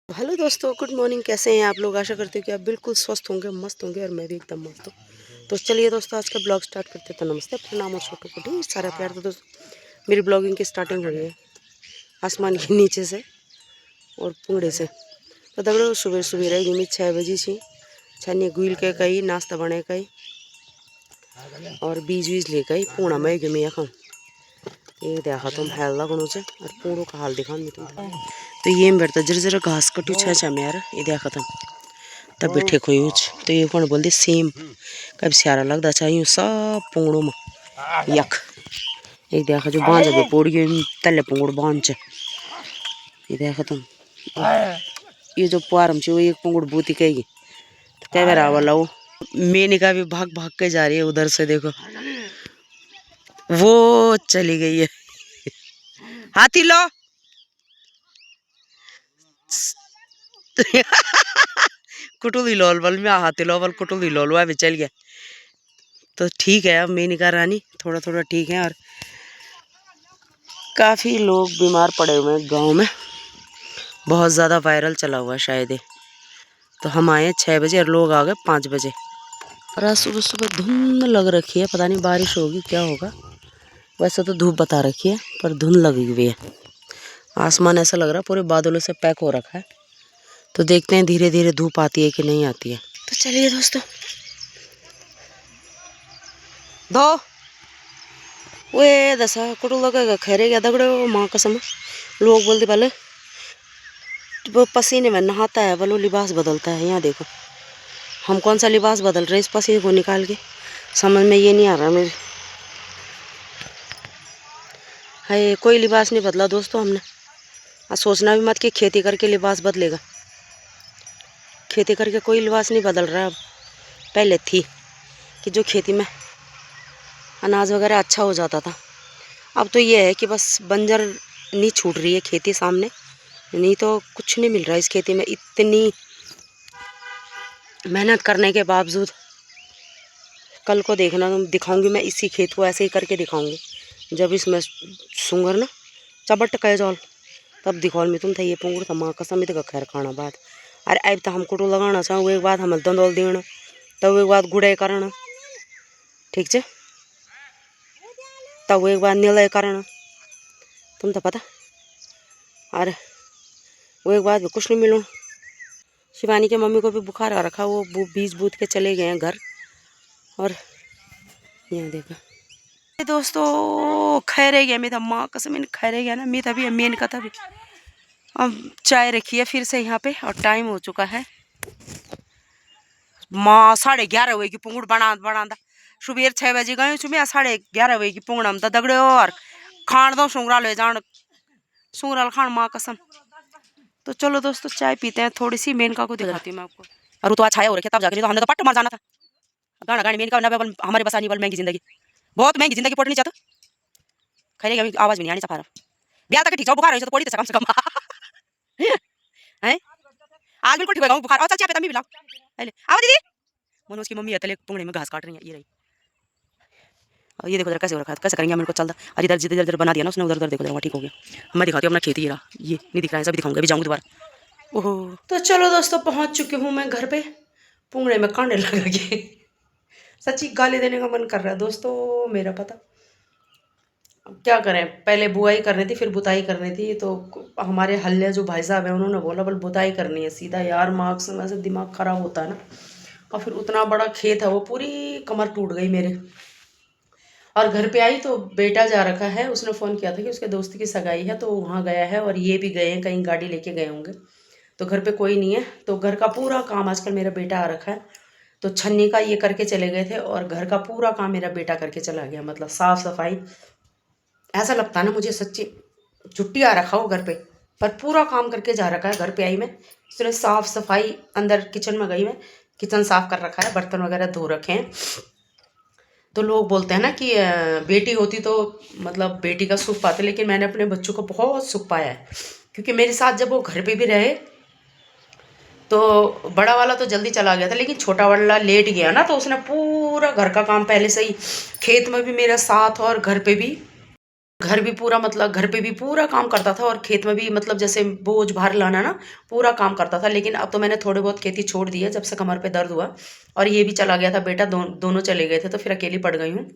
Hello दोस्तों, good morning. कैसे हैं आप लोग? आशा करते हैं कि आप बिल्कुल स्वस्थ होंगे, मस्त होंगे, और मैं भी एकदम मस्त हूँ। तो चलिए दोस्तों, आज का ब्लॉग स्टार्ट करते हैं। तो नमस्ते, प्रणाम और छोटू को ढेर सारा प्यार। तो दोस्तों, मेरी ब्लॉगिंग की स्टार्टिंग हुई है आसमान के नीचे से और पुंगड़े से। तो दगड़ो सुबह सुबह रही गई 6 बजे से छानी गुल के कई नाश्ता बने कई और बीज वीज ले गई पूणा में गई खाऊँ। ये देखा तुम हेल लगनू से और पूड़ों का हाल दिखा तुम। तो ये बैठता जरा जरा घास कटू छा मेरा ये देखा तुम तब बैठे कोई तो ये कौन बोलते सेम कभी स्यारा लगता चाहिए सब पुंगड़ों में यख एक देखा जो बांझ पे पोड़ी तले पुंगड़ बांझ ये देखा तुम ये जो पुआरम से वो एक पुंगड़ बूती कहेगी तो कह बार वाला वो मेनी का भी भाग भाग के जा रही है उधर से। देखो वो चली गई है। हाथी लो कुटुली लोल बल में हाथी लो बल कुटुली लोल वह भी चल गया। तो ठीक है, अब मेनिका रानी थोड़ा थोड़ा ठीक है और काफ़ी लोग बीमार पड़े हुए हैं गांव में। बहुत ज़्यादा वायरल चला हुआ शायद ये। तो हम आए 6 बजे और लोग आ गए 5 बजे। और आज सुबह सुबह धुंध लग रखी है, पता नहीं बारिश होगी क्या होगा। वैसे तो धूप बता रखी है पर धुंध लगी हुई है। आसमान ऐसा लग रहा है पूरे बादलों से पैक हो रखा है। तो देखते हैं धीरे धीरे धूप आती है कि नहीं आती है। तो चलिए दोस्तों, दो वे दसा कुटू लगेगा खैरे गया दगड़े माँ कसम। लोग बोलते पहले वो पसीने में नहाता है वो लिबास बदलता है। यहाँ देखो हम कौन सा लिबास बदल रहे इस पसीने को निकाल के, समझ में ये नहीं आ रहा मेरे। है कोई लिबास नहीं बदला दोस्तों हमने। आज सोचना भी मत कि खेती करके लिबास बदलेगा। खेती करके कोई लिबास नहीं बदल रहा। अब पहले थी कि जो खेती में अनाज वगैरह अच्छा हो जाता था। अब तो ये है कि बस बंजर नहीं छूट रही है खेती सामने, नहीं तो कुछ नहीं मिल रहा इस खेती में। इतनी मेहनत करने के बावजूद कल को देखना तुम, दिखाऊंगी मैं इसी खेत को ऐसे ही करके दिखाऊंगी। जब इसमें सुंगर ना चबट कह जाओ तब दिखाओ मैं तुम था ये पुंगड़ था माँ कसम तो खैर खाना बात। अरे अब तो हम कुटू लगाना चाहूँ एक बात हम दंदोल देना तब एक बात गुड़े करना ठीक है, तब एक बात निलय करना तुम तो पता। अरे वो एक बात भी कुछ नहीं मिलूँ। शिवानी के मम्मी को भी बुखार आ रखा, वो बीज बूथ के चले गए हैं घर। और यहाँ देखा दोस्तों खैरे गया मैं तो माँ कसम खैरे गया ना मैं तभी मेन का तभी। अब चाय रखी है फिर से यहाँ पे और टाइम हो चुका है माँ 11:30 हुए की पुंगड़ बना सुबह 6 बजे गए मैं 11:30 हुए की पुंगड़ हम तो दगड़े और खान दो सुंगराल ले जान सुंगराल खान माँ कसम। तो चलो दोस्तों चाय पीते हैं थोड़ी सी। मेनका को दिखाती हूँ मैं आपको। और तो छाया हो रखी तब जाकर तो हमने तो पट्ट मार जाना था। गाना गाने मेनका ना हमारे बसानी वाली महंगी जिंदगी, बहुत महंगी जिंदगी पड़नी चाहता। खैर अभी आवाज भी नहीं आनी चाह रहा ब्याह तक ठीक है बुखार हो तो पड़ी तो कम से कम है आज बिल्कुल ठीक हो बुखार। और चल चाय पे तभी मिलाओ पहले आओ दीदी। मनोज की मम्मी अतले पुंगड़े में घास काट रही है ये रही। और ये देखो जरा कैसे हो रखा है, कैसे करेंगे हम इनको चलता। और इधर जिधर इधर बना दिया ना उसने उधर उधर देखो जरा ठीक हो गया। मैं दिखाती हूँ अपना खेती रहा ये नहीं दिख रहा है, सब दिखाऊंगा अभी जाऊंगी दोबारा। ओहो तो चलो दोस्तों पहुंच चुकी हूँ मैं घर पे। पुंगड़े में कांडे लगा के सच्ची गाली देने का मन कर रहा है दोस्तों मेरा पता। अब क्या करें, पहले बुआई करनी थी फिर बुताई करनी थी। तो हमारे हल्ले जो भाई साहब हैं उन्होंने बोला बल बुताई करनी है सीधा। यार मार्क्स में से दिमाग खराब होता है ना। और फिर उतना बड़ा खेत है वो पूरी कमर टूट गई मेरे। और घर पे आई तो बेटा जा रखा है, उसने फ़ोन किया था कि उसके दोस्त की सगाई है तो वहाँ गया है और ये भी गए हैं कहीं गाड़ी लेके गए होंगे। तो घर पे कोई नहीं है तो घर का पूरा काम आजकल मेरा बेटा आ रखा है। तो छन्नी का ये करके चले गए थे और घर का पूरा काम मेरा बेटा करके चला गया। मतलब साफ़ सफाई ऐसा लगता है ना मुझे सच्ची छुट्टी आ रखा हो घर पे, पर पूरा काम करके जा रखा है। घर पे आई मैं इसने साफ़ सफाई, अंदर किचन में गई मैं किचन साफ़ कर रखा है, बर्तन वगैरह धो रखे हैं। तो लोग बोलते हैं ना कि बेटी होती तो मतलब बेटी का सुख पाते, लेकिन मैंने अपने बच्चों को बहुत सुख पाया है क्योंकि मेरे साथ जब वो घर पे भी रहे तो बड़ा वाला तो जल्दी चला गया था लेकिन छोटा वाला लेट गया ना तो उसने पूरा घर का काम पहले से ही, खेत में भी मेरा साथ और घर पे भी घर भी पूरा मतलब घर पे भी पूरा काम करता था और खेत में भी मतलब जैसे बोझ भार लाना ना पूरा काम करता था। लेकिन अब तो मैंने थोड़े बहुत खेती छोड़ दी है जब से कमर पे दर्द हुआ और ये भी चला गया था बेटा, दोनों चले गए थे तो फिर अकेली पड़ गई हूँ।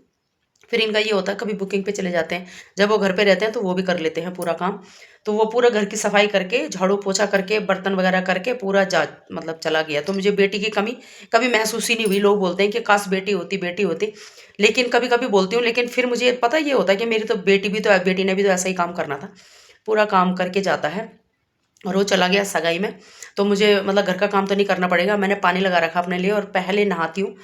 फिर इनका ये होता है कभी बुकिंग पे चले जाते हैं, जब वो घर पे रहते हैं तो वो भी कर लेते हैं पूरा काम। तो वो पूरा घर की सफाई करके झाड़ू पोछा करके बर्तन वगैरह करके पूरा जा मतलब चला गया। तो मुझे बेटी की कमी कभी महसूस ही नहीं हुई। लोग बोलते हैं कि काश बेटी होती बेटी होती, लेकिन कभी कभी बोलती हूँ, लेकिन फिर मुझे पता ये होता है कि मेरी तो बेटी भी तो बेटी ने भी तो ऐसा ही काम करना था, पूरा काम करके जाता है। और वो चला गया सगाई में, तो मुझे मतलब घर का काम तो नहीं करना पड़ेगा। मैंने पानी लगा रखा अपने लिए और पहले नहाती हूँ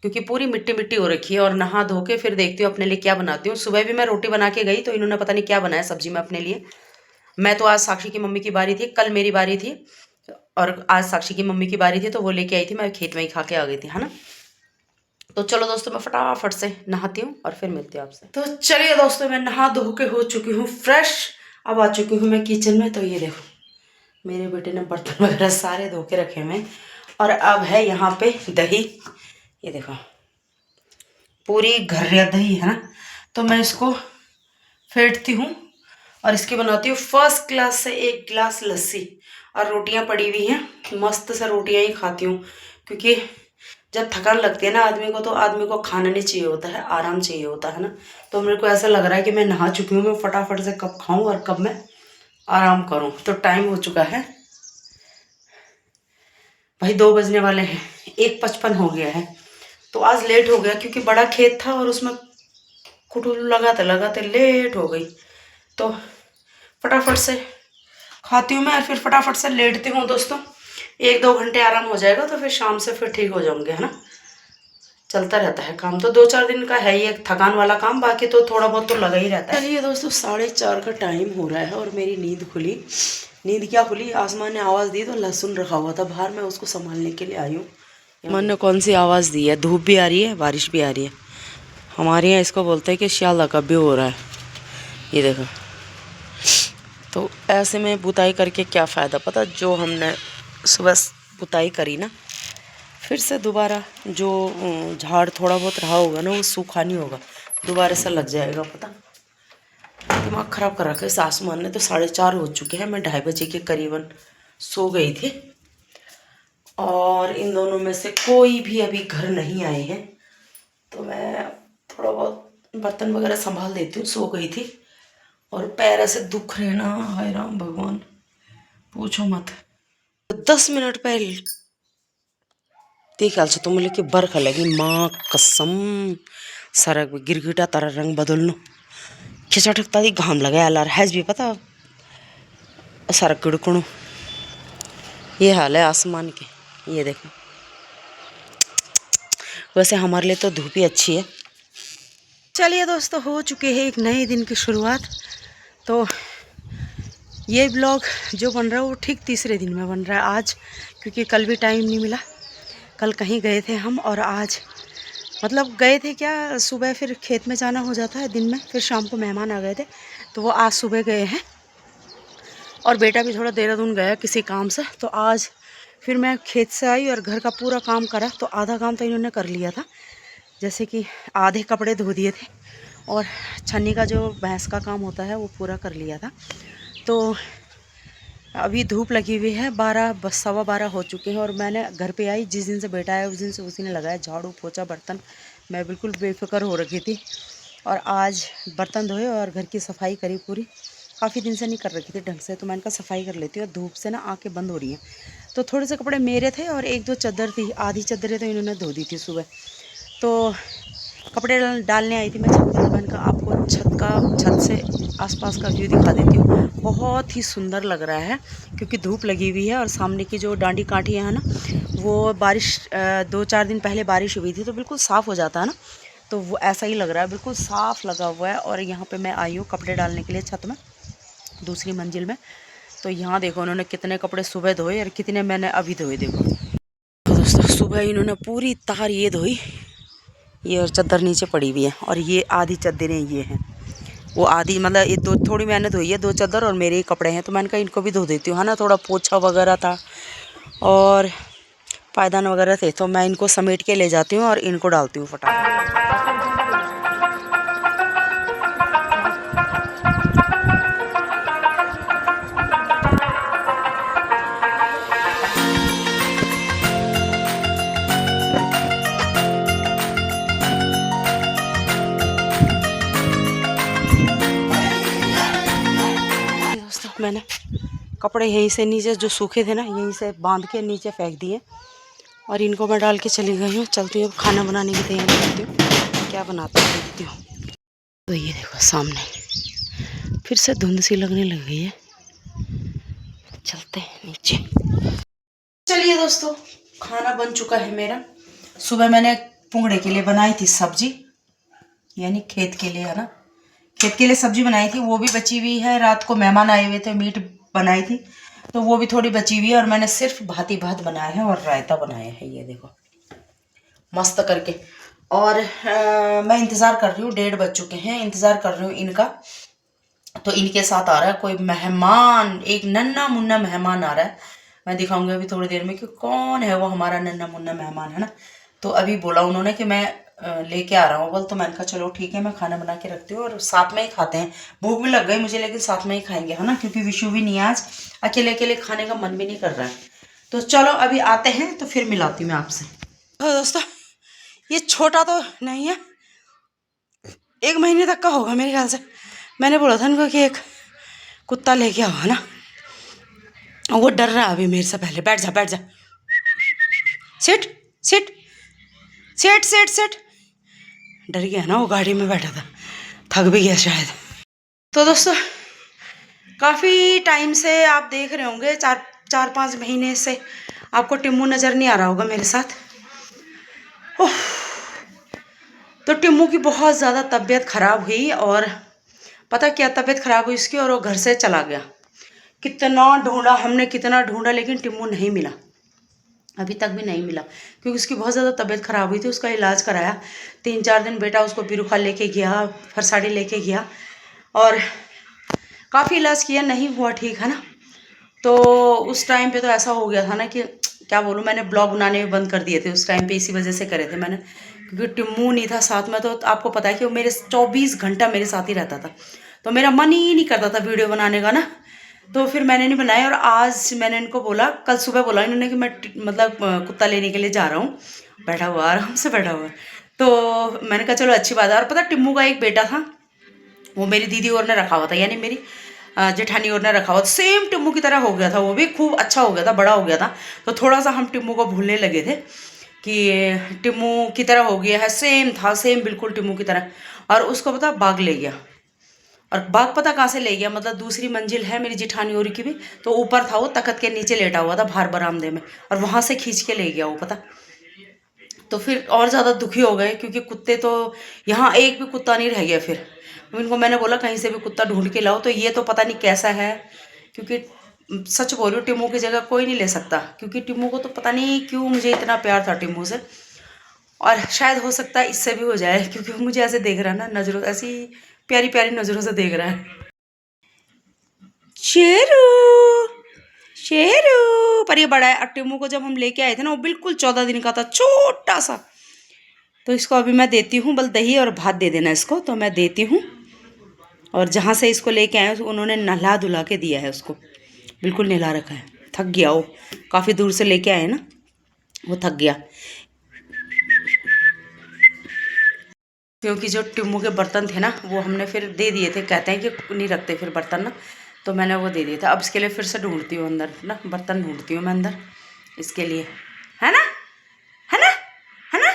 क्योंकि पूरी मिट्टी मिट्टी हो रखी है, और नहा धो के फिर देखती हूँ अपने लिए क्या बनाती हूँ। सुबह भी मैं रोटी बना के गई तो इन्होंने पता नहीं क्या बनाया सब्जी में अपने लिए। मैं तो आज साक्षी की मम्मी की बारी थी, कल मेरी बारी थी और आज साक्षी की मम्मी की बारी थी, तो वो लेके आई थी, मैं खेत में ही खा के आ गई थी, है ना। तो चलो दोस्तों मैं फटाफट से नहाती हूँ और फिर मिलती हूँ आपसे। तो चलिए दोस्तों मैं नहा धो के हो चुकी हूँ फ्रेश, अब आ चुकी हूँ मैं किचन में। तो ये देखो मेरे बेटे ने बर्तन वगैरह सारे धो के रखे हुए, और अब है यहाँ पे दही, ये देखो पूरी घरिया दही है ना। तो मैं इसको फेंटती हूँ और इसकी बनाती हूँ फर्स्ट क्लास से एक गिलास लस्सी। और रोटियाँ पड़ी हुई हैं, मस्त से रोटियाँ ही खाती हूँ, क्योंकि जब थकान लगती है ना आदमी को, तो आदमी को खाना नहीं चाहिए होता है, आराम चाहिए होता है ना। तो मेरे को ऐसा लग रहा है कि मैं नहा चुकी हूँ, मैं फटाफट से कब खाऊं और कब मैं आराम करूं। तो टाइम हो चुका है भाई, 2 बजने वाले हैं, 1:55 हो गया है। तो आज लेट हो गया क्योंकि बड़ा खेत था और उसमें कुटुल लगाते लगाते लेट हो गई। तो फटाफट से खाती हूँ मैं और फिर फटाफट से लेटती हूँ दोस्तों। 1-2 घंटे आराम हो जाएगा तो फिर शाम से फिर ठीक हो जाऊंगे, है ना। चलता रहता है काम, तो 2-4 दिन का है ये थकान वाला काम, बाकी तो थोड़ा बहुत तो लगा ही रहता है। चलिए दोस्तों 4:30 का टाइम हो रहा है और मेरी नींद खुली। नींद क्या खुली, आसमान ने आवाज़ दी तो लहसुन रखा हुआ था बाहर, मैं उसको संभालने के लिए आई हूँ। मन ने कौन सी आवाज़ दी है, धूप भी आ रही है बारिश भी आ रही है। हमारे यहाँ इसको बोलते हैं कि श्याला का भी हो रहा है, ये देखो। तो ऐसे में बुताई करके क्या फ़ायदा, पता जो हमने सुबह बुताई करी ना, फिर से दोबारा जो झाड़ थोड़ा बहुत रहा होगा ना वो सूखा नहीं होगा, दोबारा से लग जाएगा। पता दिमाग ख़राब कर रखा है इस आसमान ने। तो 4:30 हो चुके हैं, मैं 2:30 बजे के करीबन सो गई थी और इन दोनों में से कोई भी अभी घर नहीं आए हैं। तो मैं थोड़ा बहुत बर्तन वगैरह संभाल देती हूँ, सो गई थी। और पैर ऐसे दुख रहे ना, हाय राम भगवान पूछो मत। 10 मिनट पहले देख से तुम लेके बरखा लगी, माँ कसम सड़क में गिरगिटा तारा रंग बदलनो खिंचाटकता दी घाम लगा यार हैज भी पता सड़क गिड़कणो। ये हाल है आसमान के, ये देखो। वैसे हमारे लिए तो धूप ही अच्छी है। चलिए दोस्तों हो चुके हैं एक नए दिन की शुरुआत। तो ये ब्लॉग जो बन रहा है वो ठीक तीसरे दिन में बन रहा है आज, क्योंकि कल भी टाइम नहीं मिला। कल कहीं गए थे हम और आज मतलब गए थे क्या, सुबह फिर खेत में जाना हो जाता है दिन में, फिर शाम को मेहमान आ गए थे तो वो आज सुबह गए हैं। और बेटा भी थोड़ा देहरादून गया किसी काम से, तो आज फिर मैं खेत से आई और घर का पूरा काम करा। तो आधा काम तो इन्होंने कर लिया था, जैसे कि आधे कपड़े धो दिए थे और छन्नी का जो भैंस का काम होता है वो पूरा कर लिया था। तो अभी धूप लगी हुई है, 12 हो चुके हैं और मैंने घर पे आई जिस दिन से बेटा आया उस दिन से उसी ने लगाया झाड़ू पोछा बर्तन। मैं बिल्कुल बेफिक्र हो रखी थी और आज बर्तन धोए और घर की सफाई करी पूरी। काफ़ी दिन से नहीं कर रखी थी ढंग से, तो मैंने कहा सफाई कर लेती हूँ। धूप से ना आँखें बंद हो रही हैं। तो थोड़े से कपड़े मेरे थे और 1-2 चादर थी, आधी चादरें तो इन्होंने धो दी थी सुबह। तो कपड़े डालने आई थी मैं छत पर। मैंने कहा आपको छत से आसपास का व्यू दिखा देती हूँ। बहुत ही सुंदर लग रहा है क्योंकि धूप लगी हुई है और सामने की जो डांडी काठियाँ हैं ना, वो बारिश 2-4 दिन पहले बारिश हुई थी तो बिल्कुल साफ़ हो जाता है ना, तो वो ऐसा ही लग रहा है, बिल्कुल साफ़ लगा हुआ है। और यहाँ पे मैं आई हूँ कपड़े डालने के लिए छत में, दूसरी मंजिल में। तो यहाँ देखो उन्होंने कितने कपड़े सुबह धोए और कितने मैंने अभी धोए। देखो तो दोस्तों सुबह इन्होंने पूरी तार ये धोई, ये और चादर नीचे पड़ी हुई है, और ये आधी चादरें ये हैं, वो आधी मतलब ये 2 थोड़ी मैंने धोई है, 2 चादर और मेरे ही कपड़े हैं। तो मैंने कहा इनको भी धो देती हूँ, है ना। थोड़ा पोछा वगैरह था और पायदान वगैरह थे, तो मैं इनको समेट के ले जाती हूँ और इनको डालती हूँ फटाफट। मैंने कपड़े यहीं से नीचे जो सूखे थे ना यहीं से बांध के नीचे फेंक दिए और इनको मैं डाल के चली गई हूँ। चलती हूँ खाना बनाने की तैयारी करती हूँ, क्या बनाती हूँ देखती हूँ। तो ये देखो सामने फिर से धुंध सी लगने लग गई है, चलते हैं नीचे। चलिए दोस्तों, खाना बन चुका है मेरा। सुबह मैंने पुंगड़े के लिए बनाई थी सब्जी, यानी खेत के लिए है ना, खेत के लिए सब्जी बनाई थी, वो भी बची हुई है। रात को मेहमान आए हुए थे, मीट बनाई थी तो वो भी थोड़ी बची हुई है। और मैंने सिर्फ भात ही भात बनाया है और रायता बनाया है, ये देखो मस्त करके। और मैं इंतज़ार कर रही हूँ, 1:30 बज चुके हैं, इंतज़ार कर रही हूँ इनका। तो इनके साथ आ रहा है कोई मेहमान, एक नन्ना मुन्ना मेहमान आ रहा है। मैं दिखाऊंगी अभी थोड़ी देर में कि कौन है वो हमारा नन्ना मुन्ना मेहमान, है ना। तो अभी बोला उन्होंने कि मैं लेके आ रहा हूँ बोल, तो मैंने कहा चलो ठीक है, मैं खाना बना के रखती हूँ और साथ में ही खाते हैं। भूख भी लग गई मुझे, लेकिन साथ में ही खाएंगे, है ना, क्योंकि विशु भी नहीं है आज, अकेले अकेले खाने का मन भी नहीं कर रहा है। तो चलो अभी आते हैं तो फिर मिलाती हूँ मैं आपसे। तो दोस्तों ये छोटा तो नहीं है, 1 महीने तक का होगा मेरे ख्याल से। मैंने बोला था इनको कि एक कुत्ता लेके आओ, है ना। वो डर रहा है अभी मेरे से। पहले बैठ जा बैठ जा, sit sit sit sit sit. डर गया ना, वो गाड़ी में बैठा था, थक भी गया शायद। तो दोस्तों काफ़ी टाइम से आप देख रहे होंगे, 4-5 महीने से आपको टिम्मू नज़र नहीं आ रहा होगा मेरे साथ। तो टिम्मू की बहुत ज़्यादा तबीयत ख़राब हुई, और पता क्या तबीयत ख़राब हुई इसकी, और वो घर से चला गया। कितना ढूंढा हमने, कितना ढूंढा, लेकिन टिम्मू नहीं मिला, अभी तक भी नहीं मिला, क्योंकि उसकी बहुत ज़्यादा तबीयत ख़राब हुई थी। उसका इलाज कराया 3-4 दिन, बेटा उसको बिरुखा लेके गया, फरसाड़ी लेके गया, और काफ़ी इलाज किया, नहीं हुआ ठीक, है ना। तो उस टाइम पे तो ऐसा हो गया था ना कि क्या बोलूँ, मैंने ब्लॉग बनाने भी बंद कर दिए थे उस टाइम पे, इसी वजह से करे थे मैंने, क्योंकि टिम्मू नहीं था साथ में। तो आपको पता है कि वो मेरे 24 घंटा मेरे साथ ही रहता था, तो मेरा मन ही नहीं करता था वीडियो बनाने का ना। तो फिर मैंने नहीं बनाया। और आज मैंने इनको बोला, कल सुबह बोला इन्होंने कि मैं मतलब कुत्ता लेने के लिए जा रहा हूँ, बैठा हुआ आराम से बैठा हुआ। तो मैंने कहा चलो अच्छी बात है। और पता टिम्मू का एक बेटा था, वो मेरी दीदी और ने रखा हुआ था, यानी मेरी जेठानी और ने रखा हुआ था, सेम टिम्मू की तरह हो गया था, वो भी खूब अच्छा हो गया था, बड़ा हो गया था। तो थोड़ा सा हम टिम्मू को भूलने लगे थे कि टिम्मू की तरह हो गया है, सेम था, सेम बिल्कुल टिम्मू की तरह। और उसको पता बाघ ले गया, और बाघ पता कहाँ से ले गया, मतलब दूसरी मंजिल है मेरी जिठानी और की भी, तो ऊपर था वो, तख्त के नीचे लेटा हुआ था बाहर बरामदे में, और वहाँ से खींच के ले गया वो, पता। तो फिर और ज़्यादा दुखी हो गए, क्योंकि कुत्ते तो यहाँ एक भी कुत्ता नहीं रह गया। फिर इनको मैंने बोला कहीं से भी कुत्ता ढूंढ के लाओ, तो ये तो पता नहीं कैसा है, क्योंकि सच बोल रही हूँ टिम्मू की जगह कोई नहीं ले सकता, क्योंकि टिम्मू को तो पता नहीं क्यों मुझे इतना प्यार था टिम्मू से। और शायद हो सकता है इससे भी हो जाए, क्योंकि वो मुझे ऐसे देख रहा है ना, नज़रों ऐसी प्यारी प्यारी नज़रों से देख रहा है। शेरू शेरू, पर ये बड़ा है। और टिम्मू को जब हम लेके आए थे ना, वो बिल्कुल 14 दिन का था, छोटा सा। तो इसको अभी मैं देती हूँ, बल दही और भात दे देना इसको, तो मैं देती हूँ। और जहाँ से इसको लेके आए उन्होंने नहला धुला के दिया है उसको, बिल्कुल नहला रखा है। थक गया वो, काफ़ी दूर से लेके आए ना, वो थक गया। क्योंकि जो टिम्मू के बर्तन थे ना, वो हमने फिर दे दिए थे, कहते हैं कि नहीं रखते फिर बर्तन ना, तो मैंने वो दे दिया था। अब इसके लिए फिर से ढूंढती हूँ अंदर ना, बर्तन ढूंढती हूँ मैं अंदर इसके लिए, है ना, है ना, है ना।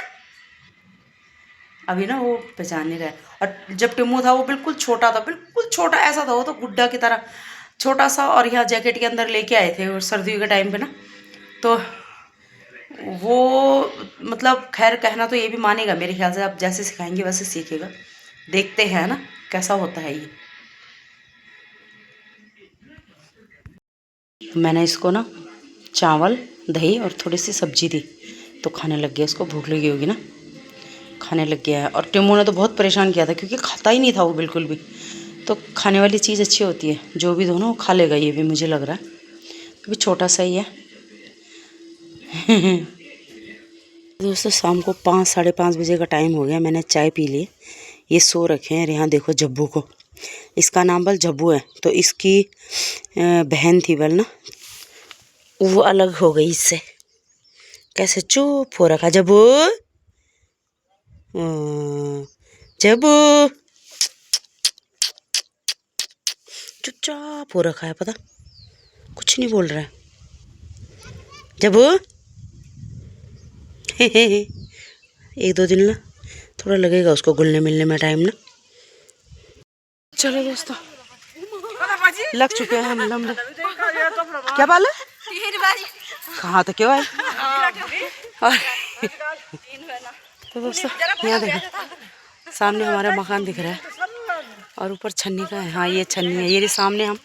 अभी ना वो पहचान नहीं रहा। और जब टिम्मू था वो बिल्कुल छोटा था, बिल्कुल छोटा ऐसा था, वो तो गुड्डा की तरह छोटा सा। और यहाँ जैकेट के अंदर लेके आए थे और सर्दियों के टाइम पे ना, तो वो मतलब खैर कहना तो ये भी मानेगा मेरे ख्याल से, आप जैसे सिखाएंगे वैसे सीखेगा। देखते हैं ना कैसा होता है ये। मैंने इसको ना चावल दही और थोड़ी सी सब्जी दी, तो खाने लग गया, उसको भूख लगी होगी ना, खाने लग गया है। और टिम्मू ने तो बहुत परेशान किया था, क्योंकि खाता ही नहीं था वो बिल्कुल भी। तो खाने वाली चीज़ अच्छी होती है, जो भी दो ना वो खा लेगा, ये भी मुझे लग रहा है, अभी छोटा सा ही है। दोस्तों शाम को 5-5:30 बजे का टाइम हो गया, मैंने चाय पी ली। ये सो रखे हैं, यहाँ देखो जब्बू को, इसका नाम बल जब्बू है। तो इसकी बहन थी बल ना, वो अलग हो गई इससे, कैसे चुप हो रखा। जब्बू जब्बू चुपचाप हो रखा है, पता कुछ नहीं बोल रहा है। जब्बू एक दो दिन ना थोड़ा लगेगा उसको घुलने मिलने में टाइम ना। चलो दोस्तों लग चुके हैं हम लंबे। क्या बाल है कहाँ तो क्यों है। तो दोस्तों यहाँ देखो सामने हमारा मकान दिख रहा है और ऊपर छन्नी का है। हाँ ये छन्नी है, ये सामने हम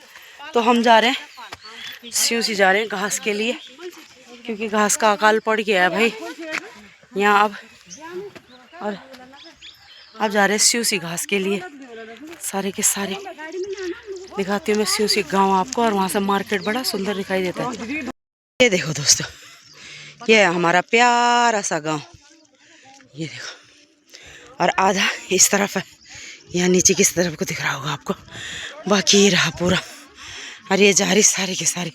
तो हम जा रहे हैं स्यूं सी जा रहे हैं घास के लिए, क्योंकि घास का अकाल पड़ गया है भाई यहाँ अब। और अब जा रहे हैं स्यूं सी घास के लिए, सारे के सारे दिखाती हूँ मैं स्यूं सी गाँव आपको। और वहाँ से मार्केट बड़ा सुंदर दिखाई देता है। ये देखो दोस्तों ये है हमारा प्यारा सा गाँव, ये देखो। और आधा इस तरफ है, यहाँ नीचे किस तरफ को दिख रहा होगा आपको, बाकी ये रहा पूरा। और ये जा रही सारी के सारी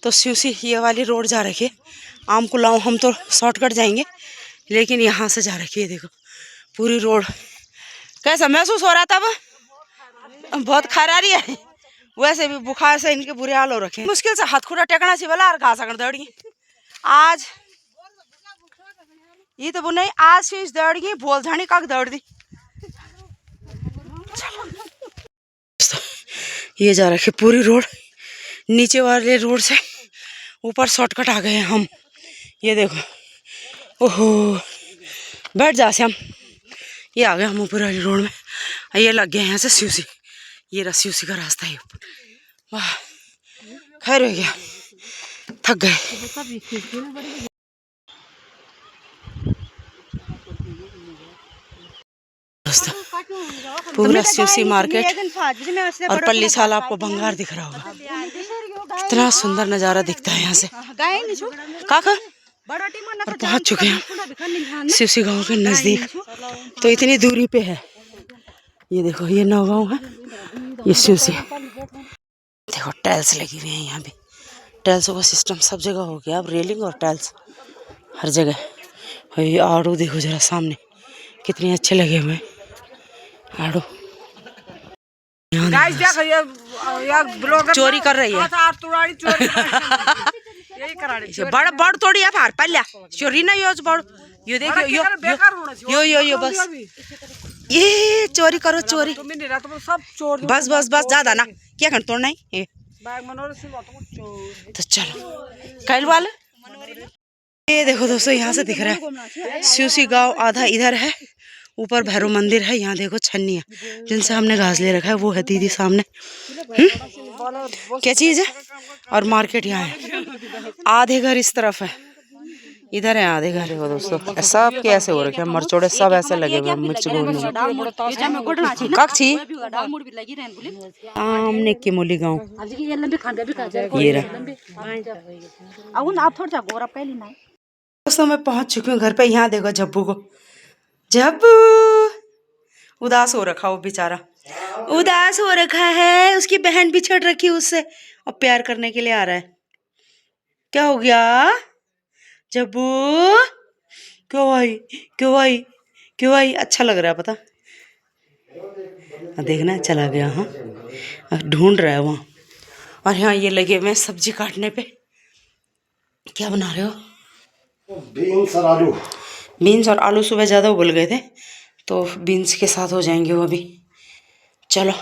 तो स्यूसी ये वाली रोड जा रखी है आम को लाऊं। हम तो शॉर्टकट जाएंगे लेकिन यहाँ से जा रखी है देखो पूरी रोड। कैसा महसूस हो रहा था अब? बहुत खरारी है, वैसे भी बुखार से इनके बुरे हाल हो रखे हैं। मुश्किल से हाथ खुड़ा टेकना सी वाला और घास अगर दौड़ी आज ये तो नहीं आज शीश दौड़ गई बोल झानी काक दौड़ दी। ये जा रखे पूरी रोड, नीचे वाले रोड से ऊपर शॉर्टकट आ गए हैं हम। ये देखो ओहो बैठ जा से हम ये आ गए हम ऊपर वाली रोड में। ये लग गए यहाँ से स्यूसी, ये रहा स्यूसी का रास्ता है। वाह खैर हो गया, थक गए। पूरा स्यूसी मार्केट और पल्ली साल आपको भंगार दिख रहा होगा। कितना सुंदर नज़ारा दिखता है यहाँ से काका। और पहुँच चुके हैं स्यूसी गांव के नज़दीक, तो इतनी दूरी पे है। ये देखो ये नौगांव है, ये स्यूसी। देखो टाइल्स लगी हुई है यहाँ भी, टाइल्सों का सिस्टम सब जगह हो गया अब, रेलिंग और टाइल्स हर जगह। और ये आड़ू देखो जरा सामने कितने अच्छे लगे हुए आड़ू। चोरी कर रही है बड़ बड़ तोड़ी है फार पहले चोरी ना यो बड़ यो देखो यो यो यो बस ये चोरी करो चोरी बस बस बस ज्यादा ना क्या कर तोड़ना है। तो चलो कल वाले ये देखो दोस्तों यहाँ से दिख रहा है स्यूसी गांव आधा इधर है, ऊपर भैरव मंदिर है। यहाँ देखो छन्नी है जिनसे हमने घास ले रखा है, वो है दीदी सामने। क्या चीज़ है। और मार्केट यहाँ है, आधे घर इस तरफ है, इधर है आधे घर। देखो दोस्तों सब कैसे हो रखे हैं, मरचोड़े सब ऐसे लगे हुए मिर्च कक्षी सामने की मोली गाँव ये रहा। दोस्तों मैं पहुंच चुकी हूँ घर पे। यहाँ देखो जब्बू को, जब्बू उदास हो रखा, वो बेचारा उदास हो रखा है। उसकी बहन भी छड़ रखी उससे और प्यार करने के लिए आ रहा है। क्या हो गया जब्बू, क्यों आई क्यों आई क्यों आई। अच्छा लग रहा है पता, देखना चला गया। हाँ ढूंढ रहा है वहाँ। और यहाँ ये लगे हुए सब्जी काटने पे। क्या बना रहे हो। बीन्स और आलू। बीन्स और आलू सुबह ज़्यादा उबल गए थे तो बीन्स के साथ हो जाएंगे वो अभी। चलो